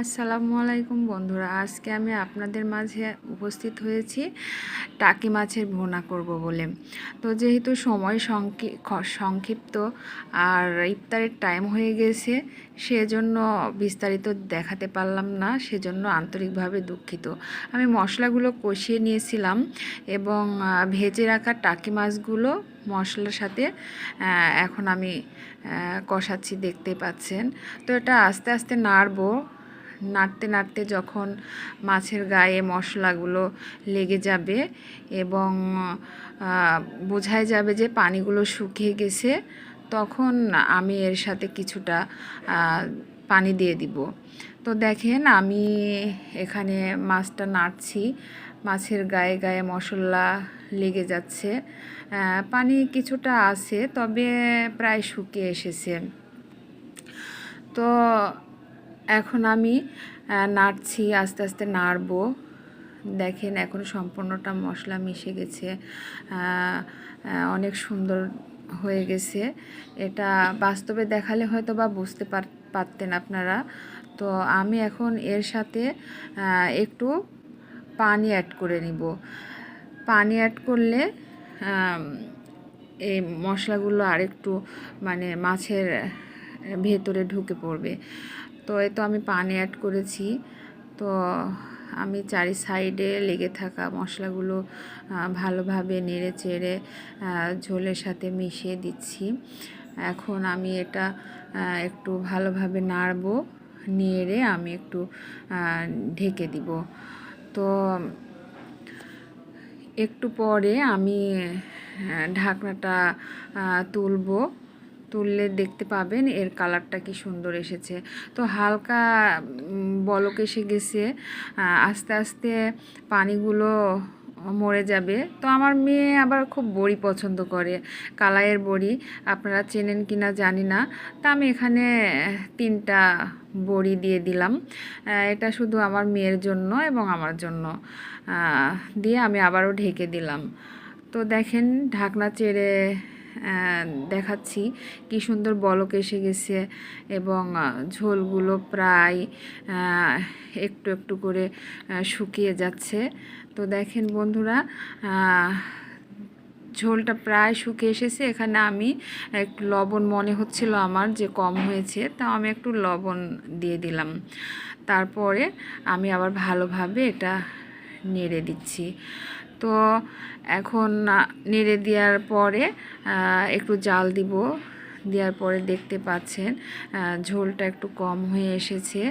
আসসালামু আলাইকুম বন্ধুরা, আজকে আমি আপনাদের মাঝে উপস্থিত হয়েছি টাকি মাছের ভুনা করব বলে। তো যেহেতু সময় সংক্ষিপ্ত আর ইফতারের টাইম হয়ে গেছে, সেজন্য বিস্তারিত দেখাতে পারলাম না, সেজন্য আন্তরিকভাবে দুঃখিত। আমি মশলাগুলো কষিয়ে নিয়েছিলাম এবং ভেজে রাখা টাকি মাছগুলো মশলার সাথে এখন আমি কষাচ্ছি, দেখতে পাচ্ছেন। তো এটা আস্তে আস্তে নাড়বো। নাড়তে নাড়তে যখন মাছের গায়ে মশলাগুলো লেগে যাবে এবং বোঝাই যাবে যে পানিগুলো শুকিয়ে গেছে, তখন আমি এর সাথে কিছুটা পানি দিয়ে দিব। তো দেখেন, আমি এখানে মাছটা নাড়ছি, মাছের গায়ে গায়ে মশলা লেগে যাচ্ছে, পানি কিছুটা আছে, তবে প্রায় শুকিয়ে এসেছে। তো এখন আমি নাড়ছি, আস্তে আস্তে নাড়বো। দেখেন, এখন সম্পূর্ণটা মশলা মিশে গেছে, অনেক সুন্দর হয়ে গেছে। এটা বাস্তবে দেখালে হয়তো বা বুঝতে পারতেন আপনারা। তো আমি এখন এর সাথে একটু পানি অ্যাড করে নিব। পানি অ্যাড করলে এই মশলাগুলো আরেকটু মানে মাছের ভেতরে ঢুকে পড়বে। তো এই তো আমি পানি অ্যাড করেছি। তো আমি চারি সাইডে লেগে থাকা মশলাগুলো ভালোভাবে নেড়ে চেড়ে ঝোলের সাথে মিশিয়ে দিচ্ছি। এখন আমি এটা একটু ভালোভাবে নাড়বো, নেড়ে আমি একটু ঢেকে দিব। তো একটু পরে আমি ঢাকনাটা তুলবো। তুললে দেখতে পাবেন এর কালারটা কি সুন্দর এসেছে। তো হালকা বলক এসে গেছে, আস্তে আস্তে পানিগুলো মরে যাবে। তো আমার মেয়ে আবার খুব বড়ি পছন্দ করে, কালাইয়ের বড়ি, আপনারা চেনেন কি না জানি না। তা আমি এখানে 3টা বড়ি দিয়ে দিলাম। এটা শুধু আমার মেয়ের জন্য এবং আমার জন্য দিয়ে আমি আবারও ঢেকে দিলাম। তো দেখেন, ঢাকনা চেড়ে দেখাচ্ছি কি সুন্দর বলক এসে গেছে এবং ঝোলগুলো প্রায় একটু একটু করে শুকিয়ে যাচ্ছে। তো দেখেন বন্ধুরা, ঝোলটা প্রায় শুকিয়ে এসেছে। এখানে আমি একটু লবণ মনে হচ্ছিল আমার যে কম হয়েছে, তা আমি একটু লবণ দিয়ে দিলাম। তারপরে আমি আবার ভালোভাবে এটা নেড়ে দিচ্ছি। তো এখন নেড়ে দেওয়ার পরে একটু জাল দিব। দেওয়ার পরে দেখতে পাচ্ছেন ঝোলটা একটু কম হয়ে এসেছে।